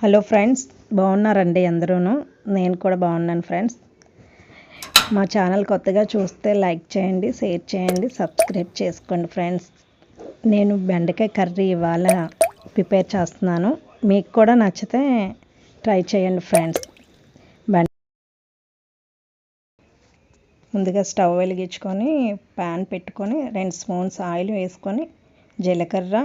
Hello friends, బాగున్నారండి అందరూను. నేను కూడా బాగున్నాను ఫ్రెండ్స్. మా ఛానల్ కొత్తగా చూస్తే లైక్ చేయండి, షేర్ చేయండి, సబ్స్క్రైబ్ చేసుకోండి ఫ్రెండ్స్. నేను బెండకాయ కర్రీ ఇవాళ ప్రిపేర్ చేస్తున్నాను. మీకు కూడా నచ్చితే ట్రై చేయండి ఫ్రెండ్స్. ముందుగా స్టవ్ వెలిగించుకొని ప్యాన్ పెట్టుకొని 2 స్పూన్స్ ఆయిల్ వేసుకొని జీలకర్ర,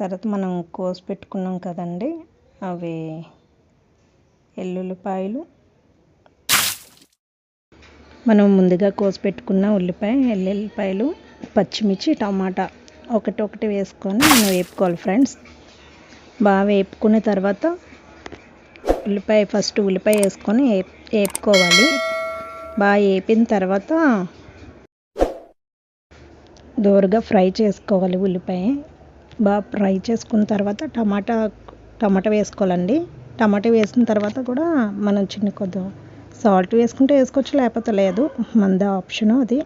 తర్వాత మనం కోసి పెట్టుకున్నాం కదండి, అవి ఎల్లుల్లిపాయలు, మనం ముందుగా కోసి పెట్టుకున్న ఎల్లుల్లిపాయలు, పచ్చిమిర్చి, టమాటా ఒకటి వేసుకొని మనం వేపుకోవాలి ఫ్రెండ్స్. బాగా వేపుకున్న తర్వాత ఫస్ట్ ఉల్లిపాయ వేసుకొని వేపుకోవాలి. బాగా వేపిన తర్వాత దోరగా ఫ్రై చేసుకోవాలి. ఉల్లిపాయ బాగా ఫ్రై చేసుకున్న తర్వాత టమాటా వేసుకోవాలండి. టమాటా వేసిన తర్వాత కూడా మనం కొద్దిగా సాల్ట్ వేసుకుంటే వేసుకోవచ్చు, లేకపోతే లేదు, మనది ఆప్షన్ అది.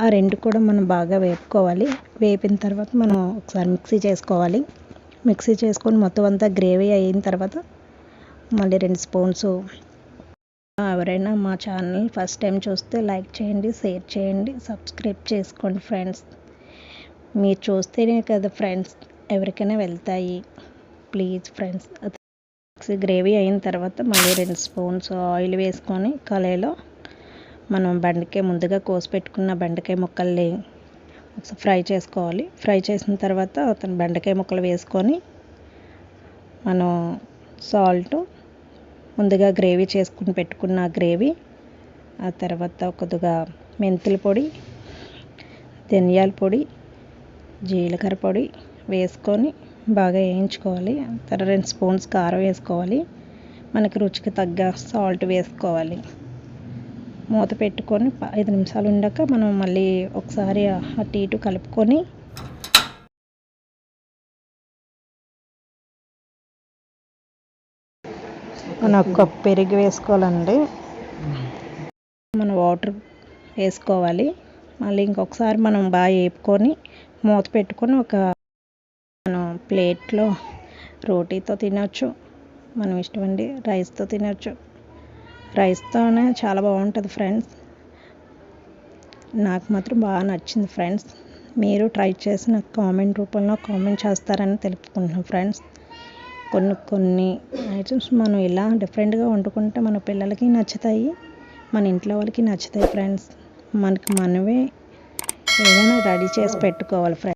ఆ రెండు కూడా మనం బాగా వేపుకోవాలి. వేపిన తర్వాత మనం ఒకసారి మిక్సీ చేసుకొని మొత్తం అంతా గ్రేవీ అయిన తర్వాత మళ్ళీ 2 స్పూన్స్. ఎవరైనా మా ఛానల్ ఫస్ట్ టైం చూస్తే లైక్ చేయండి, షేర్ చేయండి, సబ్స్క్రైబ్ చేసుకోండి ఫ్రెండ్స్. మీరు చూస్తేనే కదా ఫ్రెండ్స్ ఎవరికైనా వెళ్తాయి. Please friends. గ్రేవీ అయిన తర్వాత మళ్ళీ 2 స్పూన్స్ ఆయిల్ వేసుకొని కళాయిలో మనం ముందుగా కోసి పెట్టుకున్న బెండకాయ ముక్కల్ని ఫ్రై చేసుకోవాలి. ఫ్రై చేసిన తర్వాత బెండకాయ ముక్కలు వేసుకొని మనం సాల్ట్, ముందుగా గ్రేవీ చేసుకుని పెట్టుకున్న గ్రేవీ, ఆ తర్వాత కొద్దిగా మెంతుల పొడి, ధనియాల పొడి, జీలకర్ర పొడి వేసుకొని బాగా వేయించుకోవాలి. తర్వాత 2 స్పూన్స్ కారం వేసుకోవాలి. మనకి రుచికి తగ్గ సాల్ట్ వేసుకోవాలి. మూత పెట్టుకొని 5 నిమిషాలు ఉండాక మనం మళ్ళీ ఒకసారి అటు ఇటు కలుపుకొని మనం ఒక కప్పు పెరుగు వేసుకోవాలండి. మనం వాటర్ వేసుకోవాలి. మళ్ళీ ఇంకొకసారి మనం బాగా వేపుకొని మూత పెట్టుకొని మనం ప్లేట్లో రోటీతో తినచ్చు, మనం ఇష్టమండి. రైస్తో తినచ్చు. రైస్తోనే చాలా బాగుంటుంది ఫ్రెండ్స్. నాకు మాత్రం బాగా నచ్చింది ఫ్రెండ్స్. మీరు ట్రై చేసి నాకు కామెంట్ రూపంలో కామెంట్ చేస్తారని తెలుపుకుంటున్నాను ఫ్రెండ్స్. కొన్ని ఐటమ్స్ మనం ఇలా డిఫరెంట్గా వండుకుంటే మన పిల్లలకి నచ్చుతాయి, మన ఇంట్లో వాళ్ళకి నచ్చుతాయి ఫ్రెండ్స్. మనమే ఏదైనా రెడీ చేసి పెట్టుకోవాలి ఫ్రెండ్స్.